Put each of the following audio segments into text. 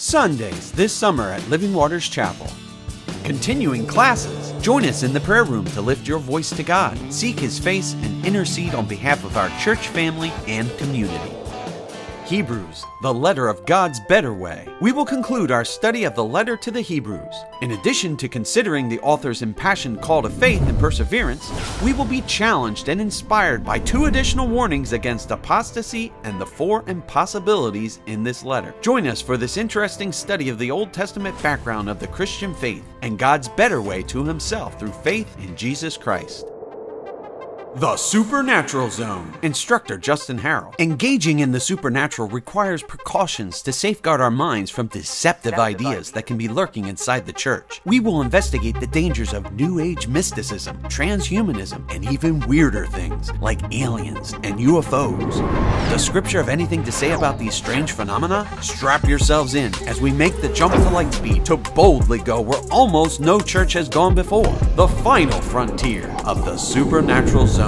Sundays this summer at Living Waters Chapel. Continuing classes. Join us in the prayer room to lift your voice to God, seek His face, and intercede on behalf of our church family and community. Hebrews, the letter of God's better way. We will conclude our study of the letter to the Hebrews. In addition to considering the author's impassioned call to faith and perseverance, we will be challenged and inspired by 2 additional warnings against apostasy and the 4 impossibilities in this letter. Join us for this interesting study of the Old Testament background of the Christian faith and God's better way to Himself through faith in Jesus Christ. The Supernatural Zone. Instructor Justin Harrell. Engaging in the supernatural requires precautions to safeguard our minds from deceptive ideas that can be lurking inside the church. We will investigate the dangers of New Age mysticism, transhumanism, and even weirder things like aliens and UFOs. Does Scripture have anything to say about these strange phenomena? Strap yourselves in as we make the jump to lightspeed to boldly go where almost no church has gone before. The final frontier of the Supernatural Zone.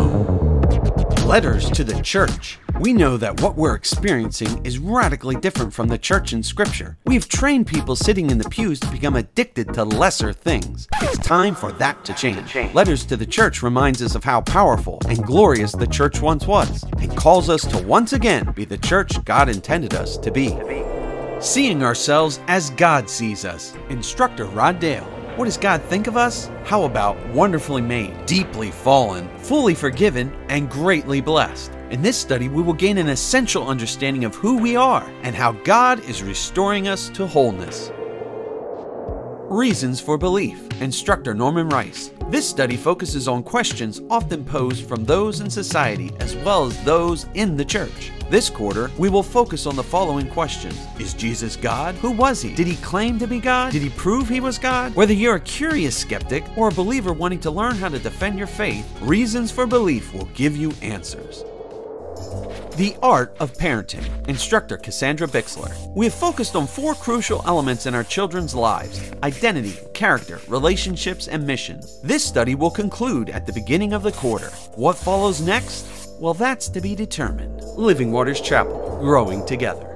Letters to the church. We know that what we're experiencing is radically different from the church in Scripture. We've trained people sitting in the pews to become addicted to lesser things. It's time for that to change. Letters to the church reminds us of how powerful and glorious the church once was, and calls us to once again be the church God intended us to be. Seeing ourselves as God sees us. Instructor Rod Dale. What does God think of us? How about wonderfully made, deeply fallen, fully forgiven, and greatly blessed? In this study, we will gain an essential understanding of who we are and how God is restoring us to wholeness. Reasons for belief. Instructor Norman Rice. This study focuses on questions often posed from those in society as well as those in the church. This quarter, we will focus on the following questions. Is Jesus God? Who was He? Did He claim to be God? Did He prove He was God? Whether you're a curious skeptic or a believer wanting to learn how to defend your faith, Reasons for Belief will give you answers. The Art of Parenting. Instructor Cassandra Bixler. We have focused on 4 crucial elements in our children's lives: identity, character, relationships, and mission. This study will conclude at the beginning of the quarter. What follows next? Well, that's to be determined. Living Waters Chapel, growing together.